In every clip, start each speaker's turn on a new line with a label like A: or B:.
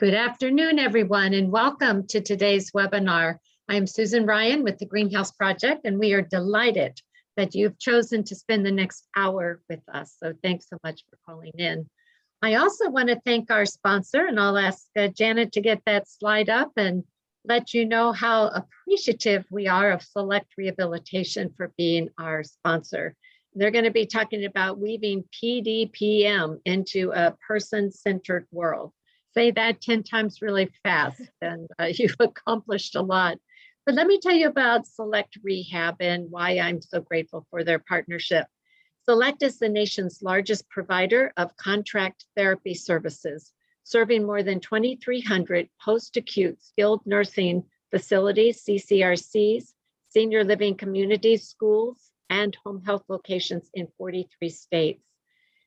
A: Good afternoon, everyone, and welcome to today's webinar. I'm Susan Ryan with the Greenhouse Project, and we are delighted that you've chosen to spend the next hour with us. So thanks so much for calling in. I also want to thank our sponsor, and I'll ask Janet to get that slide up and let you know how appreciative we are of Select Rehabilitation for being our sponsor. They're going to be talking about weaving PDPM into a person-centered world. Say that 10 times really fast, and you've accomplished a lot. But let me tell you about Select Rehab and why I'm so grateful for their partnership. Select is the nation's largest provider of contract therapy services, serving more than 2,300 post-acute skilled nursing facilities, CCRCs, senior living communities, schools, and home health locations in 43 states.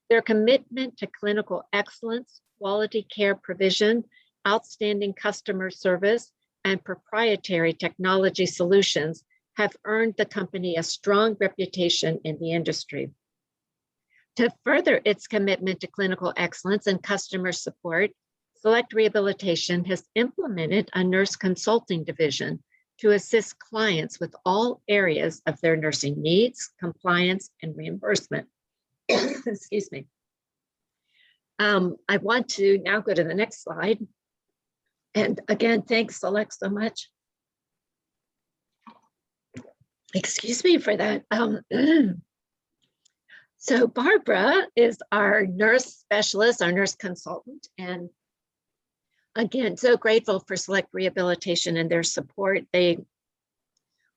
A: Their commitment to clinical excellence, quality care provision, outstanding customer service, and proprietary technology solutions have earned the company a strong reputation in the industry. To further its commitment to clinical excellence and customer support, Select Rehabilitation has implemented a nurse consulting division to assist clients with all areas of their nursing needs, compliance, and reimbursement. Excuse me. I want to now go to the next slide. And again, thanks, Select, so much. Excuse me for that. So Barbara is our nurse specialist, our nurse consultant. And again, so grateful for Select Rehabilitation and their support. They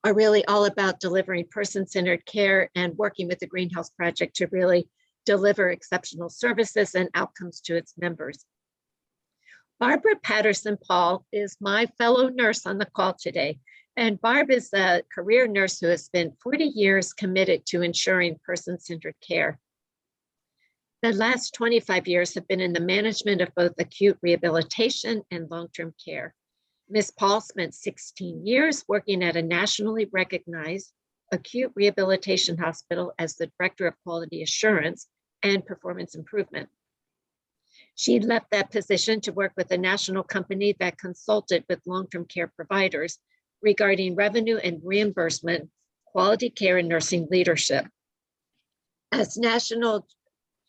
A: are really all about delivering person-centered care and working with the Greenhouse Project to really deliver exceptional services and outcomes to its members. Barbara Patterson-Paul is my fellow nurse on the call today. And Barb is a career nurse who has spent 40 years committed to ensuring person-centered care. The last 25 years have been in the management of both acute rehabilitation and long-term care. Ms. Paul spent 16 years working at a nationally recognized acute rehabilitation hospital as the Director of Quality Assurance and Performance Improvement. She left that position to work with a national company that consulted with long-term care providers regarding revenue and reimbursement, quality care, and nursing leadership. As National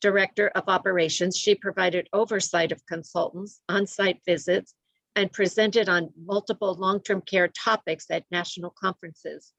A: Director of Operations, she provided oversight of consultants, on-site visits, and presented on multiple long-term care topics at national conferences.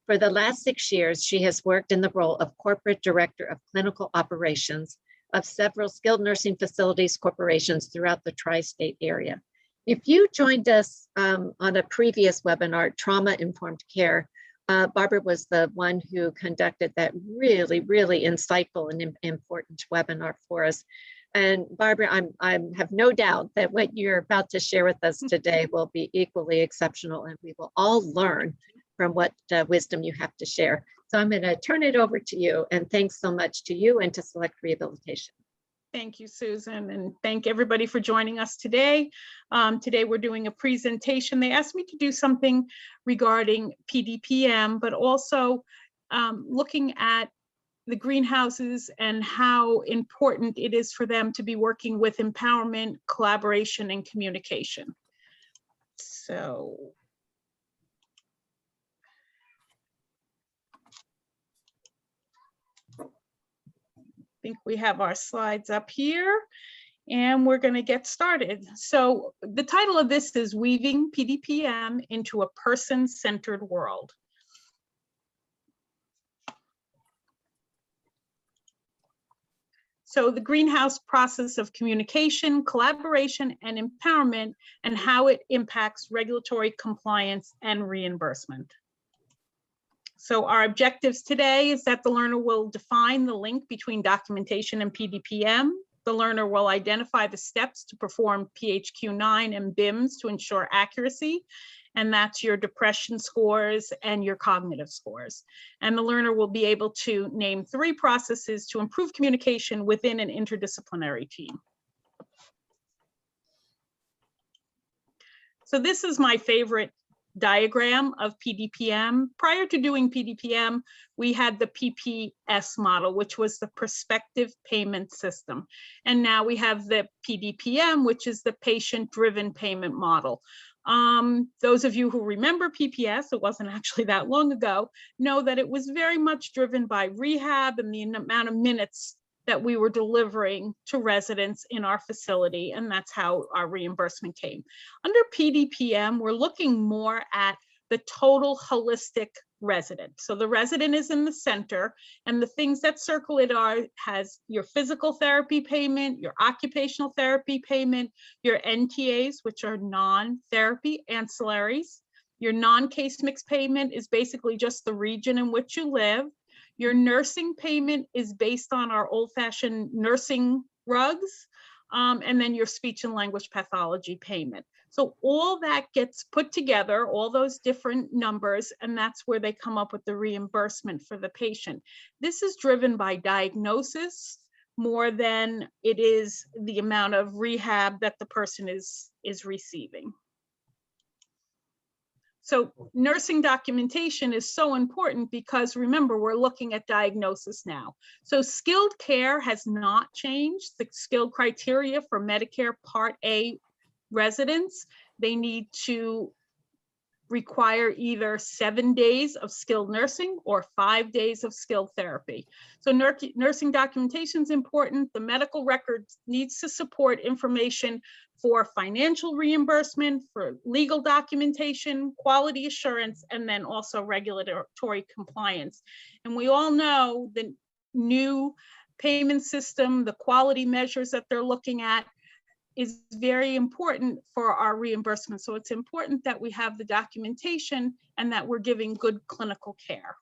A: For the last 6 years, she has worked in the role of Corporate Director of Clinical Operations of several skilled nursing facilities corporations throughout the tri-state area. If you joined us on a previous webinar, Trauma-Informed Care, Barbara was the one who conducted that really, really insightful and important webinar for us. And Barbara, I have no doubt that what you're about to share with us today will be equally exceptional, and we will all learn from what wisdom you have to share. So I'm going to turn it over to you, and thanks so much to you and to Select Rehabilitation.
B: Thank you, Susan, and thank everybody for joining us today. Today we're doing a presentation. They asked me to do something regarding PDPM, but also looking at the greenhouses and how important it is for them to be working with empowerment, collaboration, and communication. So I think we have our slides up here, and we're going to get started. So the title of this is Weaving PDPM into a Person-Centered World. So the greenhouse process of communication, collaboration, and empowerment, and how it impacts regulatory compliance and reimbursement. So our objectives today is that the learner will define the link between documentation and PDPM. The learner will identify the steps to perform PHQ-9 and BIMS to ensure accuracy, and that's your depression scores and your cognitive scores. And the learner will be able to name 3 processes to improve communication within an interdisciplinary team. So this is my favorite diagram of PDPM. Prior to doing PDPM, we had the PPS model, which was the prospective payment system. And now we have the PDPM, which is the patient-driven payment model. Those of you who remember PPS, it wasn't actually that long ago, know that it was very much driven by rehab and the amount of minutes that we were delivering to residents in our facility, and that's how our reimbursement came. Under PDPM, we're looking more at the total holistic resident. So the resident is in the center, and the things that circle it has your physical therapy payment, your occupational therapy payment, your NTAs, which are non-therapy ancillaries. Your non-case mix payment is basically just the region in which you live. Your nursing payment is based on our old-fashioned nursing rugs, and then your speech and language pathology payment. So all that gets put together, all those different numbers, and that's where they come up with the reimbursement for the patient. This is driven by diagnosis more than it is the amount of rehab that the person is receiving. So nursing documentation is so important because remember, we're looking at diagnosis now. So skilled care has not changed. The skilled criteria for Medicare Part A residents, they need to require either 7 days of skilled nursing or 5 days of skilled therapy. So nursing documentation is important. The medical record needs to support information for financial reimbursement, for legal documentation, quality assurance, and then also regulatory compliance. And we all know the new payment system, the quality measures that they're looking at is very important for our reimbursement. So it's important that we have the documentation and that we're giving good clinical care.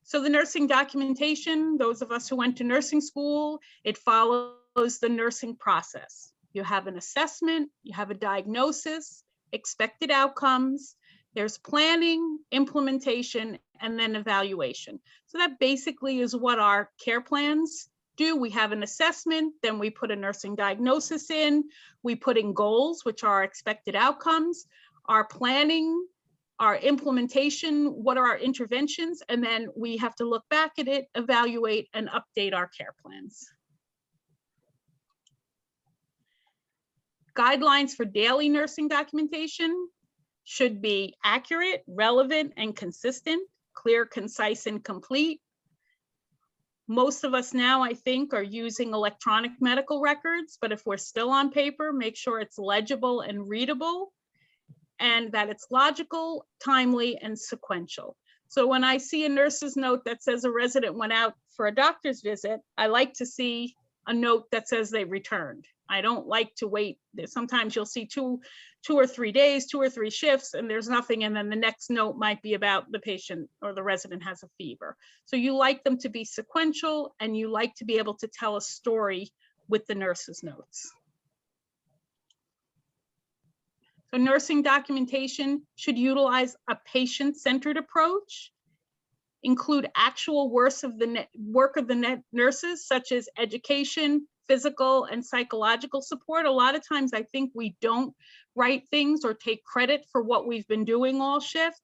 B: So the nursing documentation, those of us who went to nursing school, it follows the nursing process. You have an assessment, you have a diagnosis, expected outcomes, there's planning, implementation, and then evaluation. So that basically is what our care plans do. We have an assessment, then we put a nursing diagnosis in, we put in goals, which are expected outcomes, our planning, our implementation, what are our interventions, and then we have to look back at it, evaluate, and update our care plans. Guidelines for daily nursing documentation should be accurate, relevant, and consistent, clear, concise, and complete. Most of us now, I think, are using electronic medical records, but if we're still on paper, make sure it's legible and readable, and that it's logical, timely, and sequential. So when I see a nurse's note that says a resident went out for a doctor's visit, I like to see a note that says they returned. I don't like to wait. Sometimes you'll see two or 3 days, 2 or 3 shifts, and there's nothing, and then the next note might be about the patient or the resident has a fever. So you like them to be sequential, and you like to be able to tell a story with the nurse's notes. So nursing documentation should utilize a patient-centered approach, include actual work of the nurses, such as education, physical and psychological support. A lot of times I think we don't write things or take credit for what we've been doing all shift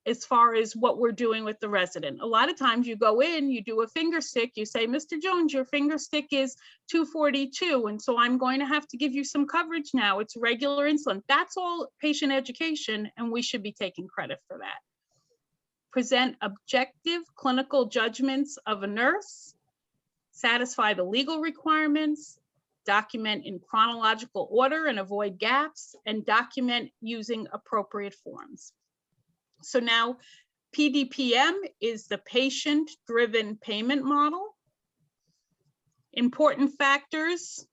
B: as far as what we're doing with the resident. A lot of times you go in, you do a finger stick, you say, Mr. Jones, your finger stick is 242, and so I'm going to have to give you some coverage now. It's regular insulin. That's all patient education, and we should be taking credit for that. Present objective clinical judgments of a nurse, satisfy the legal requirements, document in chronological order and avoid gaps, and document using appropriate forms. So now PDPM is the patient-driven payment model. Important factors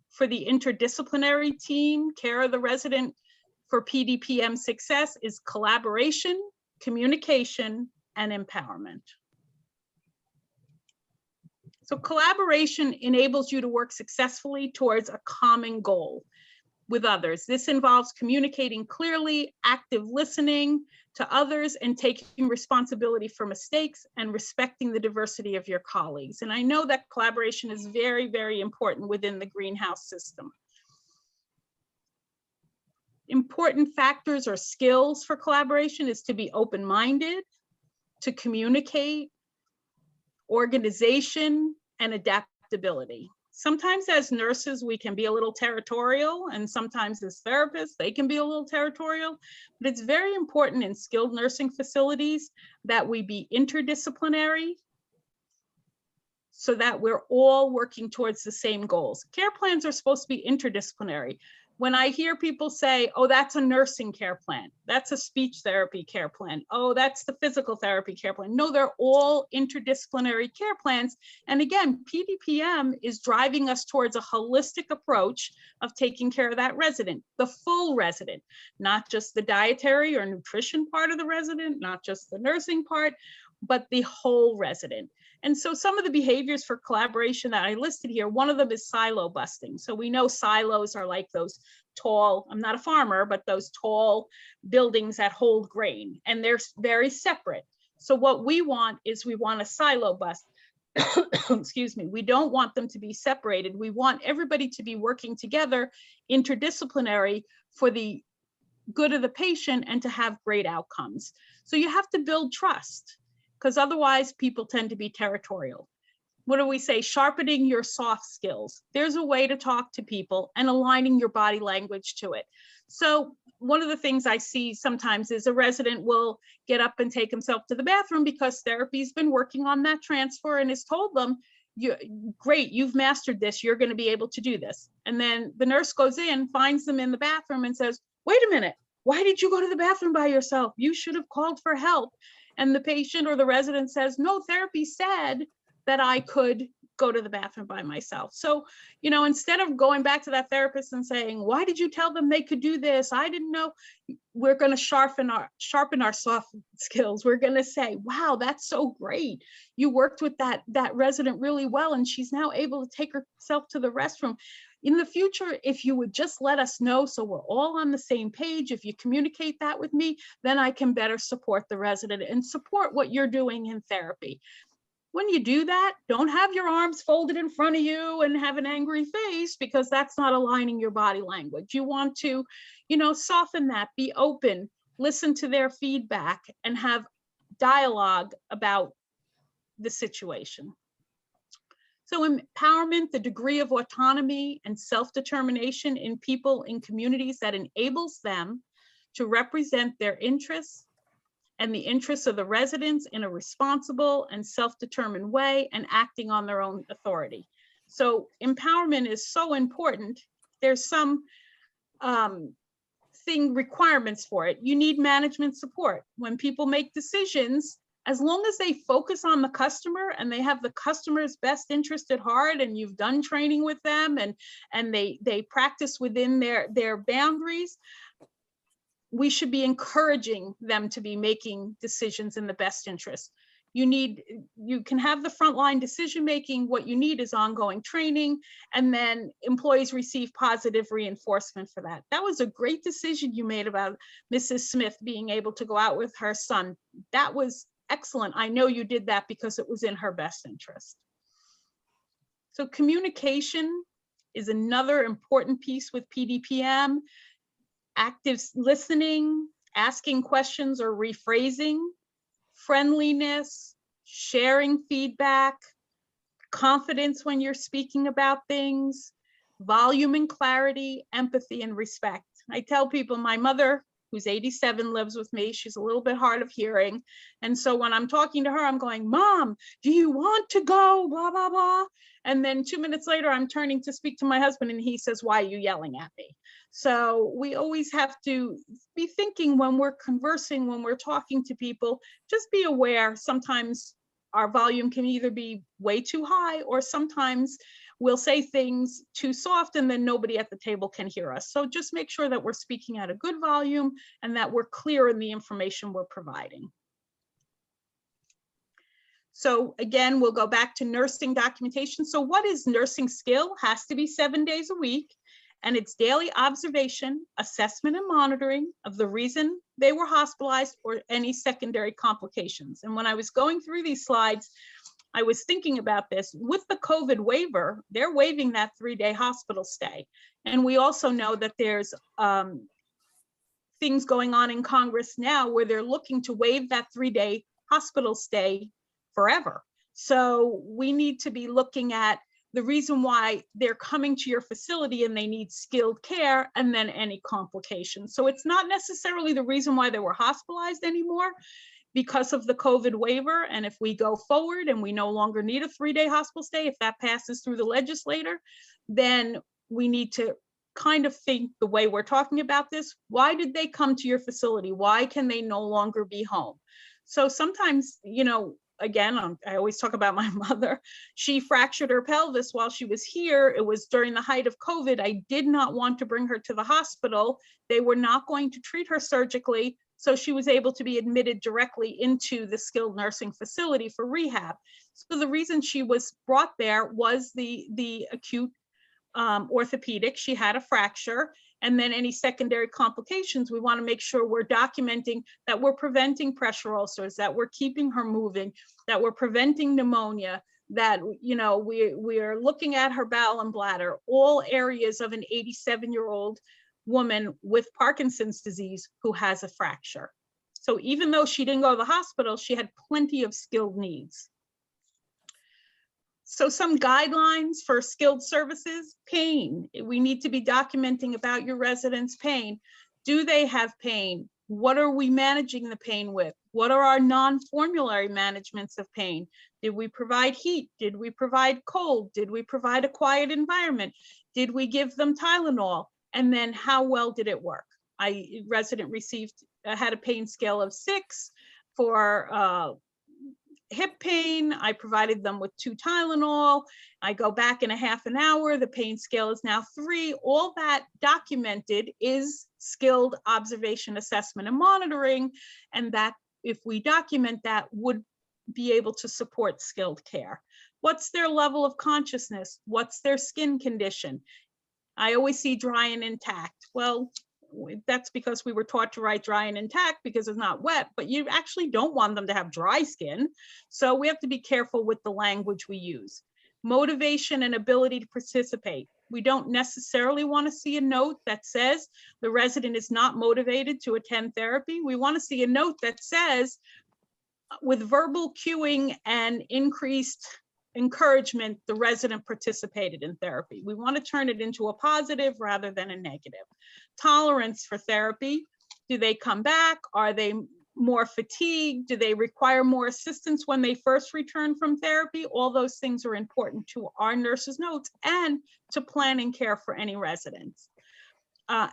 B: for the interdisciplinary team, care of the resident for PDPM success is collaboration, communication, and empowerment. So collaboration enables you to work successfully towards a common goal with others. This involves communicating clearly, active listening to others, and taking responsibility for mistakes and respecting the diversity of your colleagues. And I know that collaboration is very, very important within the greenhouse system. important factors or skills for collaboration is to be open-minded, to communicate, organization, and adaptability. Sometimes as nurses, we can be a little territorial, and sometimes as therapists, they can be a little territorial, but it's very important in skilled nursing facilities that we be interdisciplinary so that we're all working towards the same goals. Care plans are supposed to be interdisciplinary. When I hear people say, oh, that's a nursing care plan, that's a speech therapy care plan, oh, that's the physical therapy care plan. No, they're all interdisciplinary care plans. And again, PDPM is driving us towards a holistic approach of taking care of that resident, the full resident, not just the dietary or nutrition part of the resident, not just the nursing part, but the whole resident. And so some of the behaviors for collaboration that I listed here, one of them is silo busting. So we know silos are like those tall, I'm not a farmer, but those tall buildings that hold grain, and they're very separate. So what we want is we want a silo bust. Excuse me, we don't want them to be separated. We want everybody to be working together, interdisciplinary, for the good of the patient and to have great outcomes. So you have to build trust, because otherwise people tend to be territorial. What do we say? Sharpening your soft skills. There's a way to talk to people and aligning your body language to it. So one of the things I see sometimes is a resident will get up and take himself to the bathroom because therapy's been working on that transfer and has told them, great, you've mastered this, you're going to be able to do this. And then the nurse goes in, finds them in the bathroom and says, wait a minute, why did you go to the bathroom by yourself? You should have called for help. And the patient or the resident says, no, therapy said that I could go to the bathroom by myself. So, you know, instead of going back to that therapist and saying, why did you tell them they could do this? I didn't know. We're going to sharpen our soft skills. We're going to say, wow, that's so great. You worked with that resident really well, and she's now able to take herself to the restroom. In the future, if you would just let us know so we're all on the same page, if you communicate that with me, then I can better support the resident and support what you're doing in therapy. When you do that, don't have your arms folded in front of you and have an angry face, because that's not aligning your body language. You want to, you know, soften that, be open, listen to their feedback, and have dialogue about the situation. So empowerment, the degree of autonomy and self-determination in people in communities that enables them to represent their interests and the interests of the residents in a responsible and self-determined way, and acting on their own authority. So empowerment is so important. There's some requirements for it. You need management support. When people make decisions, as long as they focus on the customer and they have the customer's best interest at heart, and you've done training with them and they practice within their boundaries, we should be encouraging them to be making decisions in the best interest. You can have the frontline decision-making. What you need is ongoing training, and then employees receive positive reinforcement for that. That was a great decision you made about Mrs. Smith being able to go out with her son. That was excellent. I know you did that because it was in her best interest. So communication is another important piece with PDPM. Active listening, asking questions or rephrasing, friendliness, sharing feedback, confidence when you're speaking about things, volume and clarity, empathy and respect. I tell people, my mother, who's 87, lives with me. She's a little bit hard of hearing. And so when I'm talking to her, I'm going, Mom, do you want to go, blah, blah, blah. And then 2 minutes later, I'm turning to speak to my husband and he says, why are you yelling at me? So we always have to be thinking when we're conversing, when we're talking to people, just be aware. Sometimes our volume can either be way too high, or sometimes we'll say things too soft and then nobody at the table can hear us. So just make sure that we're speaking at a good volume and that we're clear in the information we're providing. So again, we'll go back to nursing documentation. So what is nursing skill? Has to be 7 days a week. And it's daily observation, assessment, and monitoring of the reason they were hospitalized or any secondary complications. And when I was going through these slides, I was thinking about this. With the COVID waiver, they're waiving that 3-day hospital stay. And we also know that there's things going on in Congress now where they're looking to waive that 3-day hospital stay forever. So we need to be looking at the reason why they're coming to your facility and they need skilled care, and then any complications. So it's not necessarily the reason why they were hospitalized anymore because of the COVID waiver. And if we go forward and we no longer need a 3-day hospital stay, if that passes through the legislator, then we need to kind of think the way we're talking about this. Why did they come to your facility? Why can they no longer be home? So sometimes, you know, again, I always talk about my mother. She fractured her pelvis while she was here. It was during the height of COVID. I did not want to bring her to the hospital. They were not going to treat her surgically. So she was able to be admitted directly into the skilled nursing facility for rehab. So the reason she was brought there was the acute orthopedic. She had a fracture, and then any secondary complications, we want to make sure we're documenting that we're preventing pressure ulcers, that we're keeping her moving, that we're preventing pneumonia, that, you know, we are looking at her bowel and bladder, all areas of an 87-year-old woman with Parkinson's disease who has a fracture. So even though she didn't go to the hospital, she had plenty of skilled needs. So some guidelines for skilled services: pain. We need to be documenting about your residents' pain. Do they have pain? What are we managing the pain with? What are our non-formulary managements of pain? Did we provide heat? Did we provide cold? Did we provide a quiet environment? Did we give them Tylenol? And then how well did it work? Resident had a pain scale of 6 for hip pain. I provided them with 2 Tylenol. I go back in a half an hour. The pain scale is now 3. All that documented is skilled observation, assessment, and monitoring. And that, if we document that, would be able to support skilled care. What's their level of consciousness? What's their skin condition? I always see dry and intact. Well, that's because we were taught to write dry and intact because it's not wet, but you actually don't want them to have dry skin. So we have to be careful with the language we use. Motivation and ability to participate. We don't necessarily want to see a note that says the resident is not motivated to attend therapy. We want to see a note that says, with verbal cueing and increased encouragement, the resident participated in therapy. We want to turn it into a positive rather than a negative. Tolerance for therapy. Do they come back? Are they more fatigued? Do they require more assistance when they first return from therapy? All those things are important to our nurses' notes and to planning care for any residents.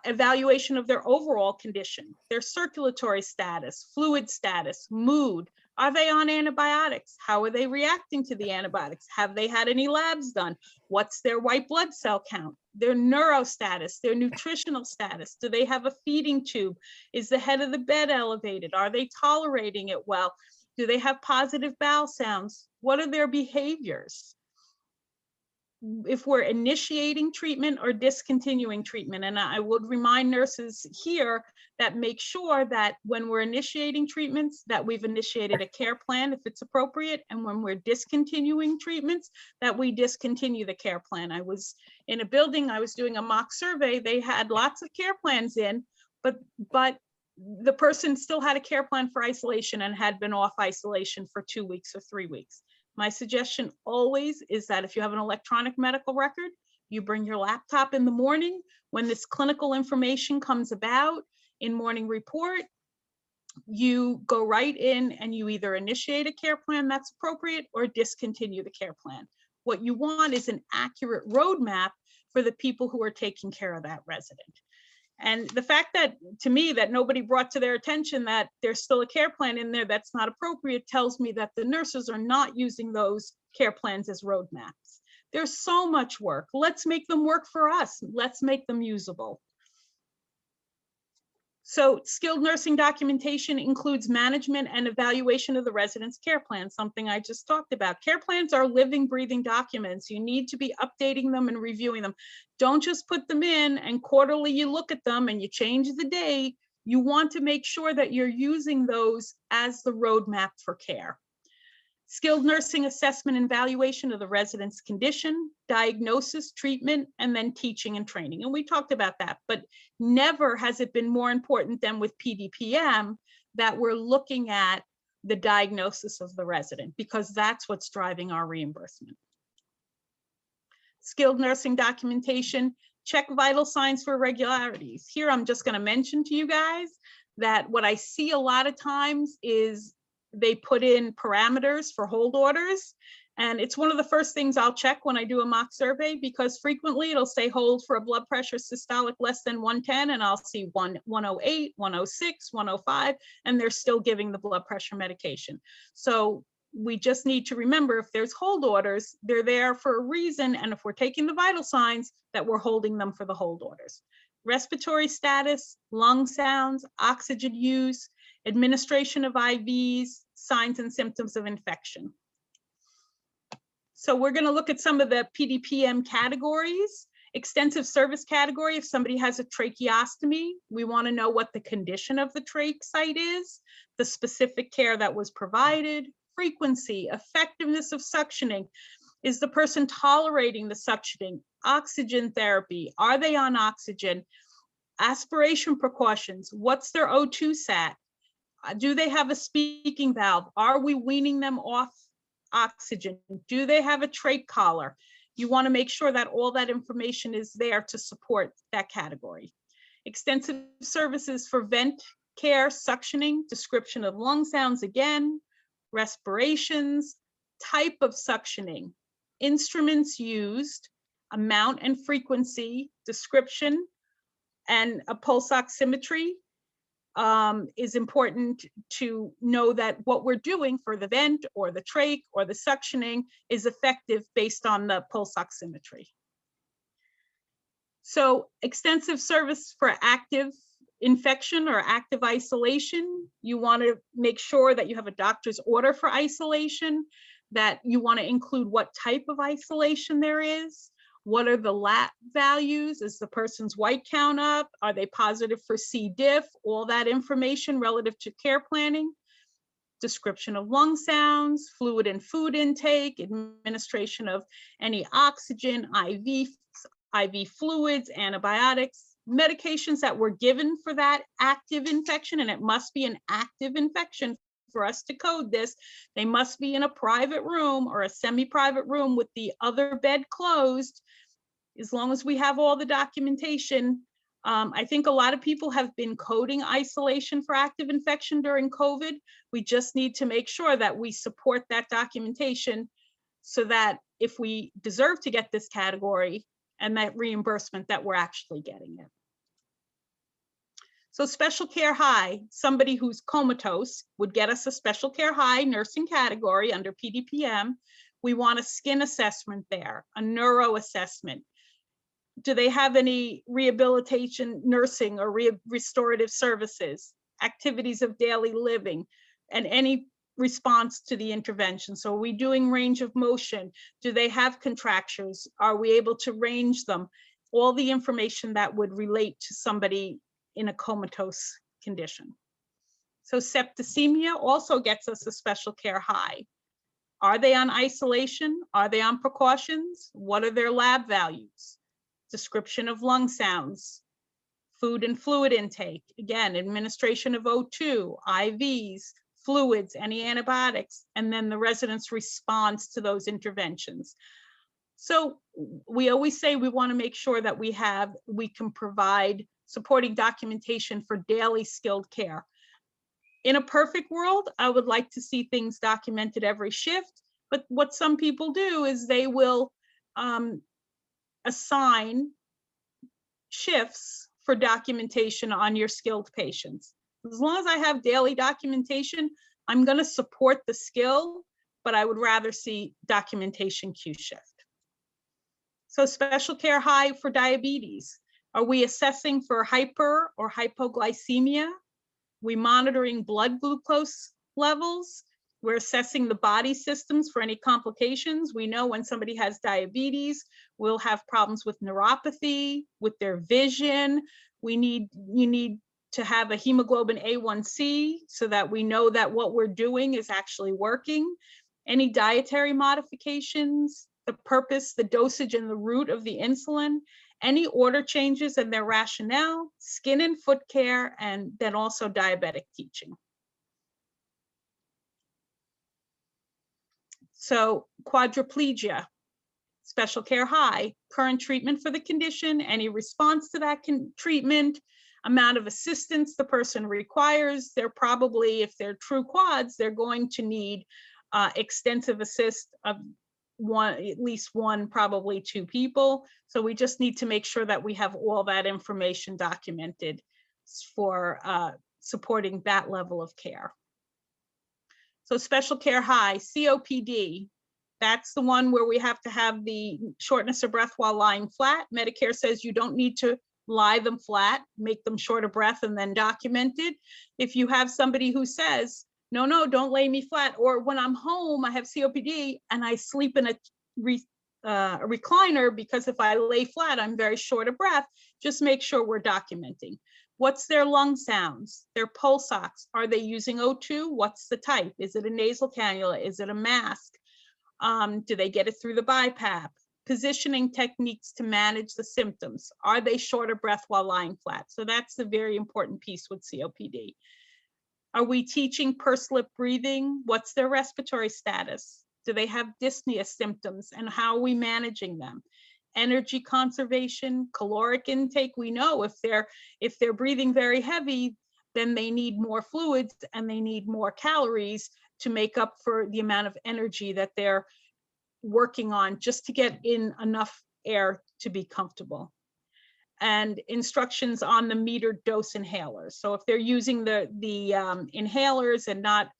B: Evaluation of their overall condition, their circulatory status, fluid status, mood. Are they on antibiotics? How are they reacting to the antibiotics? Have they had any labs done? What's their white blood cell count? Their neuro status, their nutritional status. Do they have a feeding tube? Is the head of the bed elevated? Are they tolerating it well? Do they have positive bowel sounds? What are their behaviors? If we're initiating treatment or discontinuing treatment. And I would remind nurses here that make sure that when we're initiating treatments, that we've initiated a care plan if it's appropriate. And when we're discontinuing treatments, that we discontinue the care plan. I was in a building, I was doing a mock survey. They had lots of care plans in, but the person still had a care plan for isolation and had been off isolation for 2 weeks or 3 weeks. My suggestion always is that if you have an electronic medical record, you bring your laptop in the morning. When this clinical information comes about in morning report, you go right in and you either initiate a care plan that's appropriate or discontinue the care plan. What you want is an accurate roadmap for the people who are taking care of that resident. And the fact that, to me, that nobody brought to their attention that there's still a care plan in there that's not appropriate tells me that the nurses are not using those care plans as roadmaps. There's so much work. Let's make them work for us. Let's make them usable. So skilled nursing documentation includes management and evaluation of the resident's care plan, something I just talked about. Care plans are living, breathing documents. You need to be updating them and reviewing them. Don't just put them in and quarterly you look at them and you change the date. You want to make sure that you're using those as the roadmap for care. Skilled nursing assessment and evaluation of the resident's condition, diagnosis, treatment, and then teaching and training. And we talked about that, but never has it been more important than with PDPM that we're looking at the diagnosis of the resident, because that's what's driving our reimbursement. Skilled nursing documentation, check vital signs for irregularities. Here, I'm just going to mention to you guys that what I see a lot of times is they put in parameters for hold orders. And it's one of the first things I'll check when I do a mock survey, because frequently it'll say hold for a blood pressure systolic less than 110, and I'll see 108, 106, 105, and they're still giving the blood pressure medication. So we just need to remember, if there's hold orders, they're there for a reason. And if we're taking the vital signs, that we're holding them for the hold orders. Respiratory status, lung sounds, oxygen use, administration of IVs, signs and symptoms of infection. So we're going to look at some of the PDPM categories. Extensive service category, if somebody has a tracheostomy, we want to know what the condition of the trach site is, the specific care that was provided, frequency, effectiveness of suctioning. Is the person tolerating the suctioning? Oxygen therapy, are they on oxygen? Aspiration precautions, what's their O2 sat? Do they have a speaking valve? Are we weaning them off oxygen? Do they have a trach collar? You want to make sure that all that information is there to support that category. Extensive services for vent care, suctioning, description of lung sounds again, respirations, type of suctioning, instruments used, amount and frequency, description, and a pulse oximetry. Is important to know that what we're doing for the vent or the trach or the suctioning is effective based on the pulse oximetry. So extensive service for active infection or active isolation, you want to make sure that you have a doctor's order for isolation, that you want to include what type of isolation there is. What are the lab values? Is the person's white count up? Are they positive for C. diff? All that information relative to care planning. Description of lung sounds, fluid and food intake, administration of any oxygen, IV fluids, antibiotics, medications that were given for that active infection, and it must be an active infection for us to code this. They must be in a private room or a semi-private room with the other bed closed. As long as we have all the documentation, I think a lot of people have been coding isolation for active infection during COVID. We just need to make sure that we support that documentation so that if we deserve to get this category and that reimbursement, that we're actually getting it. So special care high, somebody who's comatose would get us a special care high nursing category under PDPM. We want a skin assessment there, a neuro assessment. Do they have any rehabilitation, nursing, or restorative services, activities of daily living, and any response to the intervention? So are we doing range of motion? Do they have contractures? Are we able to range them? All the information that would relate to somebody in a comatose condition. So septicemia also gets us a special care high. Are they on isolation? Are they on precautions? What are their lab values? Description of lung sounds, food and fluid intake, again, administration of O2, IVs, fluids, any antibiotics, and then the resident's response to those interventions. So we always say we want to make sure that we can provide supporting documentation for daily skilled care. In a perfect world, I would like to see things documented every shift, but what some people do is they will assign shifts for documentation on your skilled patients. As long as I have daily documentation, I'm going to support the skill, but I would rather see documentation Q shift. So special care high for diabetes. Are we assessing for hyper or hypoglycemia? We monitoring blood glucose levels. We're assessing the body systems for any complications. We know when somebody has diabetes, we'll have problems with neuropathy, with their vision. You need to have a hemoglobin A1C so that we know that what we're doing is actually working. Any dietary modifications, the purpose, the dosage, and the route of the insulin, any order changes and their rationale, skin and foot care, and then also diabetic teaching. So quadriplegia, special care high, current treatment for the condition, any response to that treatment, amount of assistance the person requires. They're probably, if they're true quads, they're going to need extensive assist of at least one, probably two people. So we just need to make sure that we have all that information documented for supporting that level of care. So special care high, COPD, that's the one where we have to have the shortness of breath while lying flat. Medicare says you don't need to lie them flat, make them short of breath and then document it. If you have somebody who says, no, don't lay me flat, or when I'm home, I have COPD and I sleep in a recliner because if I lay flat, I'm very short of breath, just make sure we're documenting. What's their lung sounds, their pulse ox? Are they using O2? What's the type? Is it a nasal cannula? Is it a mask? Do they get it through the BiPAP? Positioning techniques to manage the symptoms. Are they short of breath while lying flat? So that's the very important piece with COPD. Are we teaching pursed lip breathing? What's their respiratory status? Do they have dyspnea symptoms and how are we managing them? Energy conservation, caloric intake. We know if they're breathing very heavy, then they need more fluids and they need more calories to make up for the amount of energy that they're working on just to get in enough air to be comfortable. And instructions on the metered dose inhalers. So if they're using the inhalers and not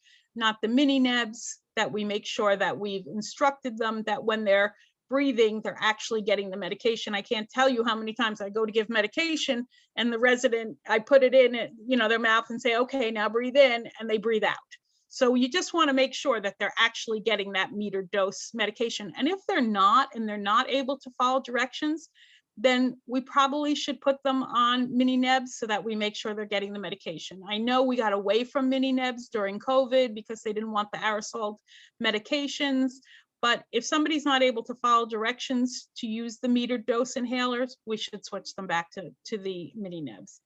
B: the mini nebs, that we make sure that we've instructed them that when they're breathing, they're actually getting the medication. I can't tell you how many times I go to give medication and the resident, I put it in their mouth and say, okay, now breathe in, and they breathe out. So you just want to make sure that they're actually getting that metered dose medication. And if they're not, and they're not able to follow directions, then we probably should put them on mini nebs so that we make sure they're getting the medication. I know we got away from mini nebs during COVID because they didn't want the aerosol medications, but if somebody's not able to follow directions to use the metered dose inhalers, we should switch them back to the mini nebs.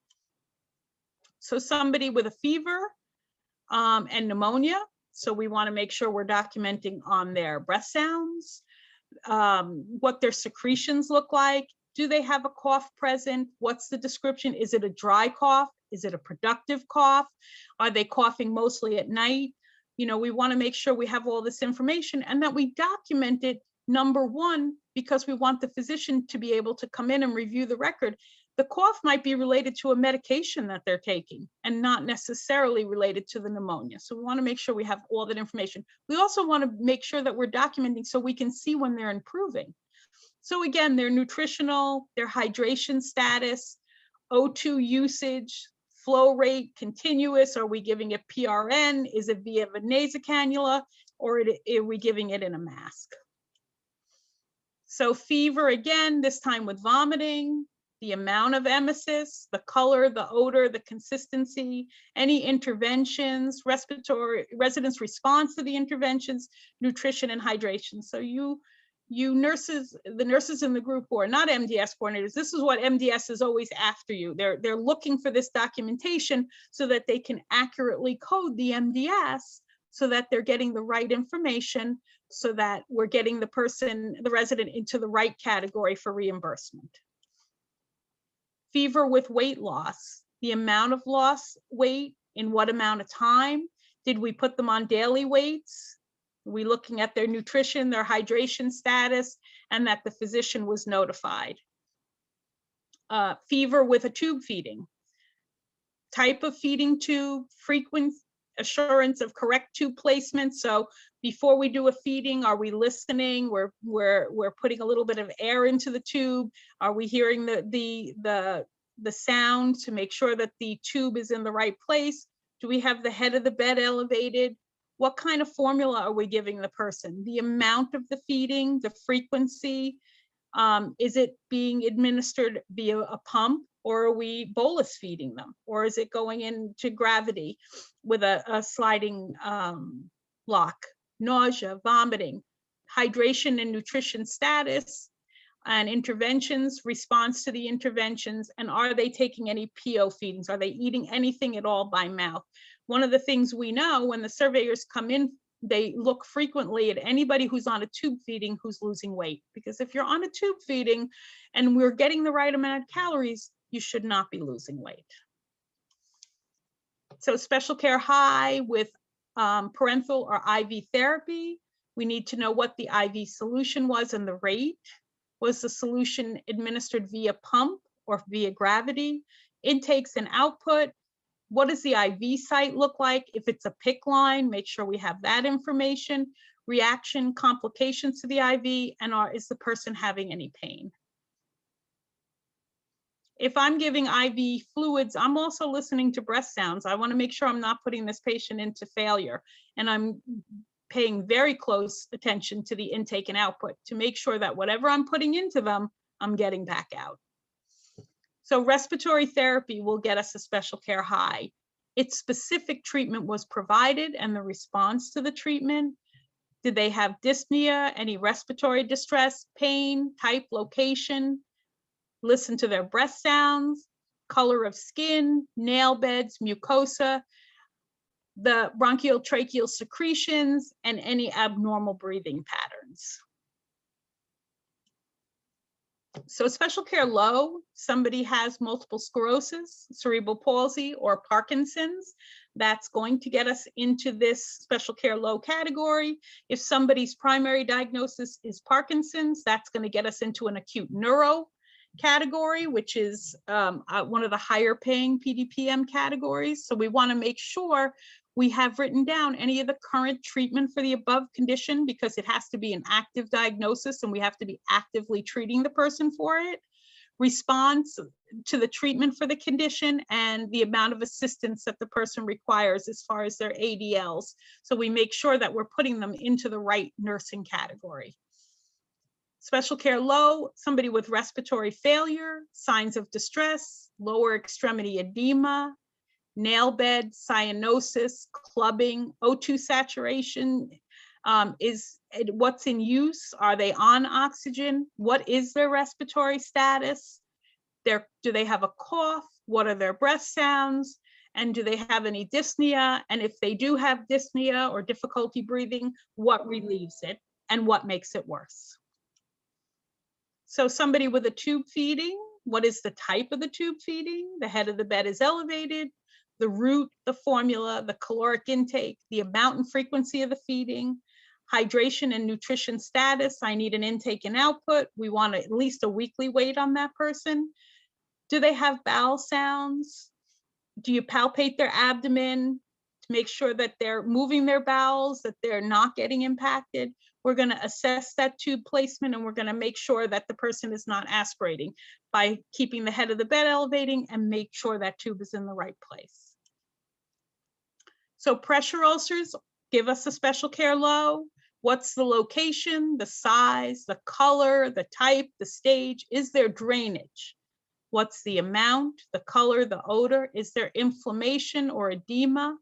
B: So somebody with a fever and pneumonia, so we want to make sure we're documenting on their breath sounds, what their secretions look like. Do they have a cough present? What's the description? Is it a dry cough? Is it a productive cough? Are they coughing mostly at night? We want to make sure we have all this information and that we document it, number one, because we want the physician to be able to come in and review the record. The cough might be related to a medication that they're taking and not necessarily related to the pneumonia. So we want to make sure we have all that information. We also want to make sure that we're documenting so we can see when they're improving. So again, their nutritional, their hydration status, O2 usage, flow rate, continuous. Are we giving it PRN? Is it via a nasal cannula, or are we giving it in a mask? So fever, again, this time with vomiting, the amount of emesis, the color, the odor, the consistency, any interventions, residents' response to the interventions, nutrition and hydration. So you nurses, the nurses in the group who are not MDS coordinators, this is what MDS is always after you. They're looking for this documentation so that they can accurately code the MDS so that they're getting the right information, so that we're getting the resident into the right category for reimbursement. Fever with weight loss, the amount of lost weight, in what amount of time? Did we put them on daily weights? Are we looking at their nutrition, their hydration status, and that the physician was notified? Fever with a tube feeding, type of feeding tube, frequent assurance of correct tube placement. So before we do a feeding, are we listening? We're putting a little bit of air into the tube. Are we hearing the sound to make sure that the tube is in the right place? Do we have the head of the bed elevated? What kind of formula are we giving the person? The amount of the feeding, the frequency, is it being administered via a pump, or are we bolus feeding them? Or is it going into gravity with a sliding lock? nausea, vomiting, hydration and nutrition status, and interventions, response to the interventions, and are they taking any PO feedings? Are they eating anything at all by mouth? One of the things we know when the surveyors come in, they look frequently at anybody who's on a tube feeding who's losing weight. Because if you're on a tube feeding and we're getting the right amount of calories, you should not be losing weight. So special care high with parenteral or IV therapy. We need to know what the IV solution was and the rate. Was the solution administered via pump or via gravity? Intakes and output. What does the IV site look like? If it's a PICC line, make sure we have that information. Reaction, complications to the IV, and is the person having any pain? If I'm giving IV fluids, I'm also listening to breath sounds. I want to make sure I'm not putting this patient into failure. And I'm paying very close attention to the intake and output to make sure that whatever I'm putting into them, I'm getting back out. So respiratory therapy will get us a special care high. Its specific treatment was provided and the response to the treatment. Did they have dyspnea, any respiratory distress, pain, type, location? Listen to their breath sounds, color of skin, nail beds, mucosa, the bronchial tracheal secretions, and any abnormal breathing patterns. So special care low, somebody has multiple sclerosis, cerebral palsy, or Parkinson's, that's going to get us into this special care low category. If somebody's primary diagnosis is Parkinson's, that's going to get us into an acute neuro category, which is one of the higher paying PDPM categories. So we want to make sure we have written down any of the current treatment for the above condition, because it has to be an active diagnosis and we have to be actively treating the person for it. Response to the treatment for the condition and the amount of assistance that the person requires as far as their ADLs. So we make sure that we're putting them into the right nursing category. Special care low, somebody with respiratory failure, signs of distress, lower extremity edema, nail bed, cyanosis, clubbing, O2 saturation, what's in use? Are they on oxygen? What is their respiratory status? Do they have a cough? What are their breath sounds? And do they have any dyspnea? And if they do have dyspnea or difficulty breathing, what relieves it and what makes it worse? So somebody with a tube feeding, what is the type of the tube feeding? The head of the bed is elevated. The route, the formula, the caloric intake, the amount and frequency of the feeding, hydration and nutrition status. I need an intake and output. We want at least a weekly weight on that person. Do they have bowel sounds? Do you palpate their abdomen to make sure that they're moving their bowels, that they're not getting impacted? We're going to assess that tube placement and we're going to make sure that the person is not aspirating by keeping the head of the bed elevating and make sure that tube is in the right place. So pressure ulcers, give us a special care low. What's the location, the size, the color, the type, the stage? Is there drainage? What's the amount, the color, the odor? Is there inflammation or edema?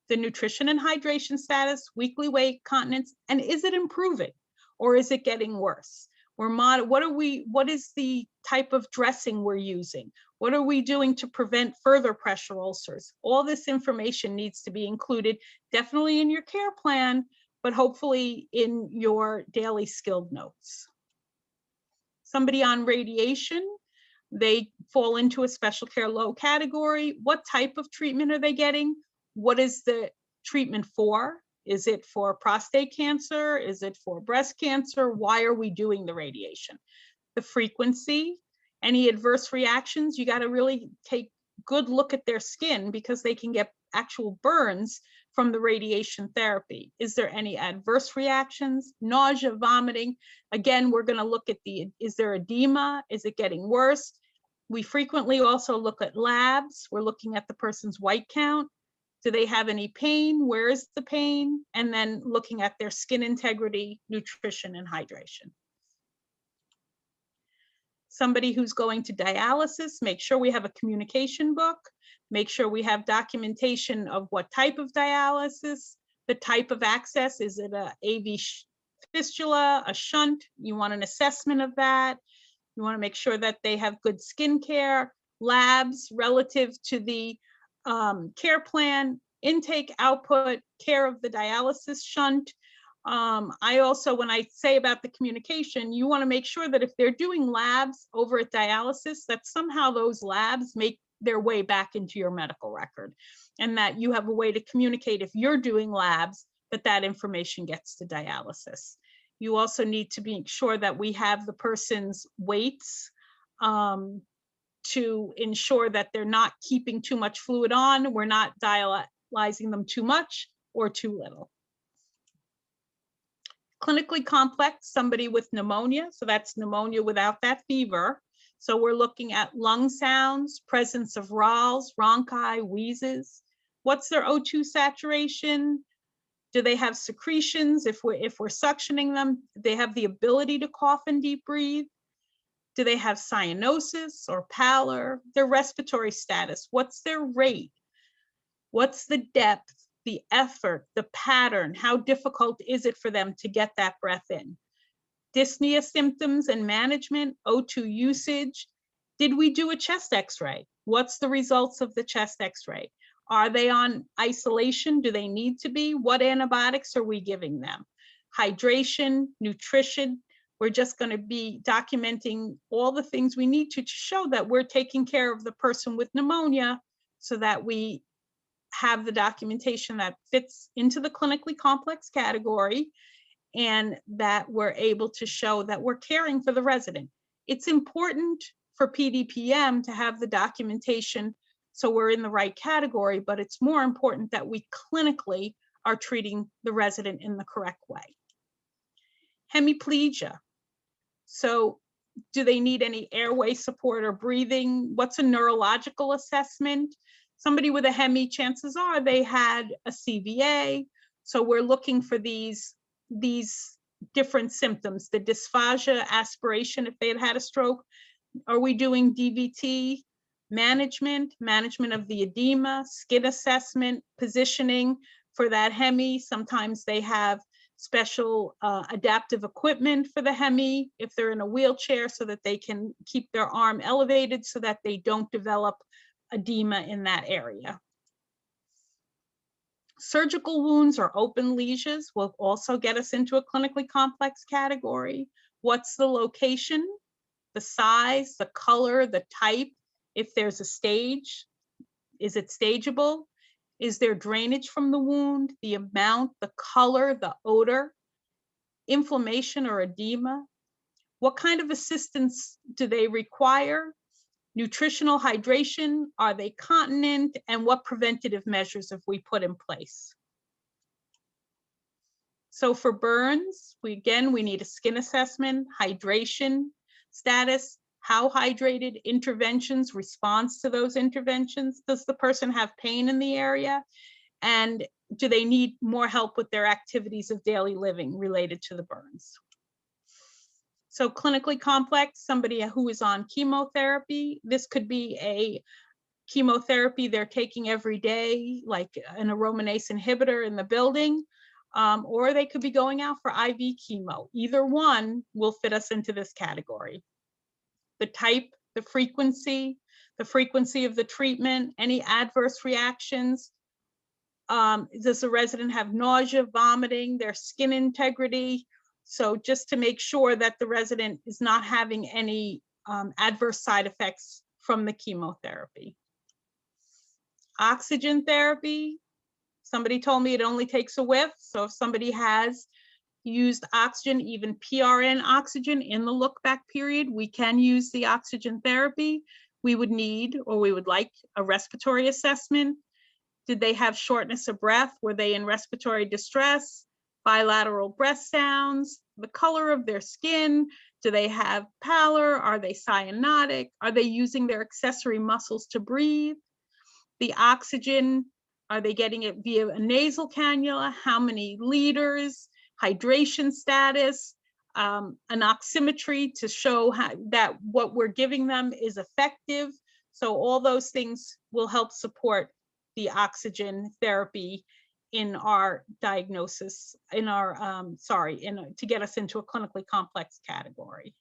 B: The nutrition and hydration status, weekly weight, continence, and is it improving or is it getting worse? What is the type of dressing we're using? What are we doing to prevent further pressure ulcers? All this information needs to be included, definitely in your care plan, but hopefully in your daily skilled notes. Somebody on radiation, they fall into a special care low category. What type of treatment are they getting? What is the treatment for? Is it for prostate cancer? Is it for breast cancer? Why are we doing the radiation? The frequency, any adverse reactions, you got to really take good look at their skin because they can get actual burns from the radiation therapy. Is there any adverse reactions? Nausea, vomiting. Again, we're going to look at is there edema? Is it getting worse? We frequently also look at labs. We're looking at the person's white count. Do they have any pain? Where is the pain? And then looking at their skin integrity, nutrition, and hydration. Somebody who's going to dialysis, make sure we have a communication book, make sure we have documentation of what type of dialysis, The type of access, is it a AV fistula, a shunt? You want an assessment of that. You want to make sure that they have good skin care, labs relative to the care plan, intake, output, care of the dialysis shunt. I also, when I say about the communication, you want to make sure that if they're doing labs over at dialysis, that somehow those labs make their way back into your medical record, and that you have a way to communicate if you're doing labs, that that information gets to dialysis. You also need to be sure that we have the person's weights to ensure that they're not keeping too much fluid on, we're not dialyzing them too much or too little. Clinically complex, somebody with pneumonia, so that's pneumonia without that fever. So we're looking at lung sounds, presence of rales, rhonchi, wheezes. What's their O2 saturation? Do they have secretions? If we're suctioning them, do they have the ability to cough and deep breathe? Do they have cyanosis or pallor? Their respiratory status, what's their rate? What's the depth, the effort, the pattern? How difficult is it for them to get that breath in? Dyspnea symptoms and management, O2 usage. Did we do a chest x-ray? What's the results of the chest x-ray? Are they on isolation? Do they need to be? What antibiotics are we giving them? Hydration, nutrition. We're just going to be documenting all the things we need to show that we're taking care of the person with pneumonia, so that we have the documentation that fits into the clinically complex category, and that we're able to show that we're caring for the resident. It's important for PDPM to have the documentation so we're in the right category, but it's more important that we clinically are treating the resident in the correct way. Hemiplegia. So do they need any airway support or breathing? What's a neurological assessment? Somebody with a hemi, chances are they had a CVA. So we're looking for these different symptoms, the dysphagia, aspiration, if they had had a stroke. Are we doing DVT management of the edema, skin assessment, positioning for that hemi? Sometimes they have special adaptive equipment for the hemi if they're in a wheelchair, so that they can keep their arm elevated so that they don't develop edema in that area. Surgical wounds or open lesions will also get us into a clinically complex category. What's the location, the size, the color, the type? If there's a stage, is it stageable? Is there drainage from the wound, the amount, the color, the odor, inflammation or edema? What kind of assistance do they require? Nutritional hydration, are they continent? And what preventative measures have we put in place? So for burns, we need a skin assessment, hydration status, how hydrated, interventions, response to those interventions. Does the person have pain in the area? And do they need more help with their activities of daily living related to the burns? So clinically complex, somebody who is on chemotherapy. This could be a chemotherapy they're taking every day, like an aromatase inhibitor in the building, or they could be going out for IV chemo. Either one will fit us into this category. The type, the frequency of the treatment, any adverse reactions. Does the resident have nausea, vomiting, their skin integrity? So just to make sure that the resident is not having any adverse side effects from the chemotherapy. Oxygen therapy. Somebody told me it only takes a whiff. So if somebody has used oxygen, even PRN oxygen in the look back period, we can use the oxygen therapy. We would need, or we would like, a respiratory assessment. Did they have shortness of breath? Were they in respiratory distress? Bilateral breath sounds, the color of their skin. Do they have pallor? Are they cyanotic? Are they using their accessory muscles to breathe? The oxygen, are they getting it via a nasal cannula? How many liters? Hydration status, an oximetry to show that what we're giving them is effective. So all those things will help support the oxygen therapy in our diagnosis, in our, to get us into a clinically complex category.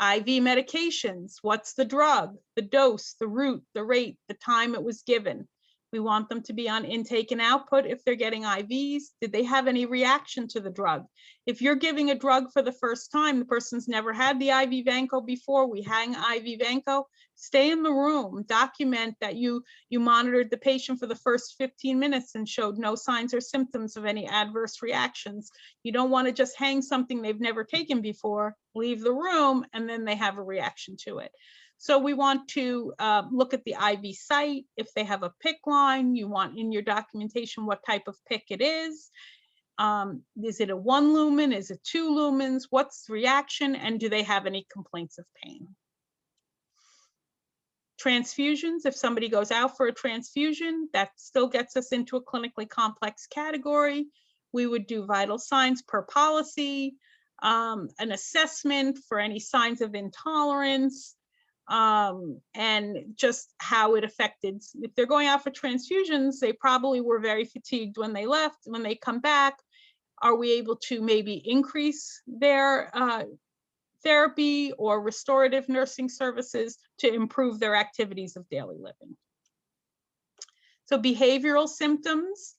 B: IV medications, what's the drug, the dose, the route, the rate, the time it was given. We want them to be on intake and output if they're getting IVs. Did they have any reaction to the drug? If you're giving a drug for the first time, the person's never had the IV Vanco before, we hang IV Vanco, stay in the room, document that you monitored the patient for the first 15 minutes and showed no signs or symptoms of any adverse reactions. You don't want to just hang something they've never taken before, leave the room, and then they have a reaction to it. So we want to look at the IV site. If they have a PIC line, you want in your documentation what type of PIC it is. Is it a 1 lumen? Is it 2 lumens? What's the reaction? And do they have any complaints of pain? Transfusions, if somebody goes out for a transfusion, that still gets us into a clinically complex category. We would do vital signs per policy, an assessment for any signs of intolerance, and just how it affected. If they're going out for transfusions, they probably were very fatigued when they left. When they come back, are we able to maybe increase their therapy or restorative nursing services to improve their activities of daily living? So behavioral symptoms,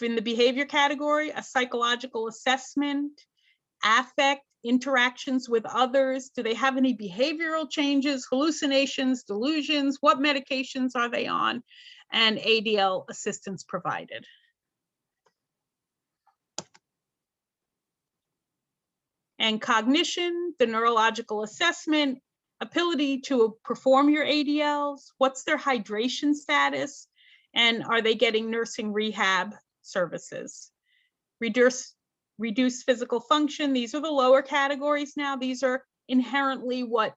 B: in the behavior category, a psychological assessment, affect, interactions with others. Do they have any behavioral changes, hallucinations, delusions? What medications are they on? And ADL assistance provided. And cognition, the neurological assessment, ability to perform your ADLs, what's their hydration status, and are they getting nursing rehab services? Reduce physical function. These are the lower categories now. These are inherently what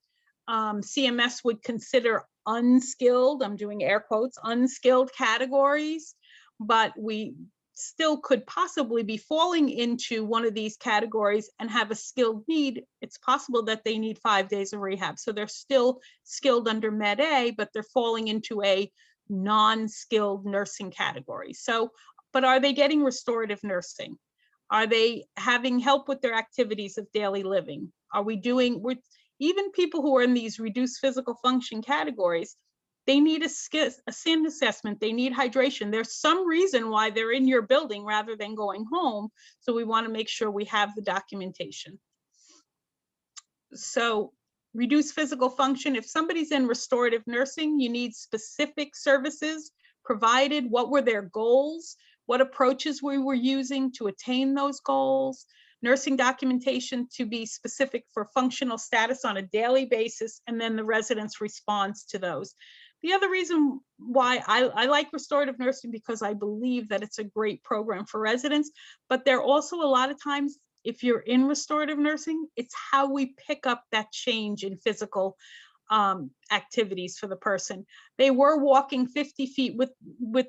B: CMS would consider unskilled, I'm doing air quotes, unskilled categories, but we still could possibly be falling into one of these categories and have a skilled need. It's possible that they need 5 days of rehab. So they're still skilled under Med A, but they're falling into a non-skilled nursing category. So, but are they getting restorative nursing? Are they having help with their activities of daily living? Are we doing, even people who are in these reduced physical function categories, they need a SIN assessment, they need hydration. There's some reason why they're in your building rather than going home. So we want to make sure we have the documentation. So reduced physical function, if somebody's in restorative nursing, you need specific services provided. What were their goals? What approaches we were using to attain those goals, nursing documentation to be specific for functional status on a daily basis, and then the resident's response to those. The other reason why I like restorative nursing, because I believe that it's a great program for residents, but there are also a lot of times, if you're in restorative nursing, it's how we pick up that change in physical activities for the person. They were walking 50 feet with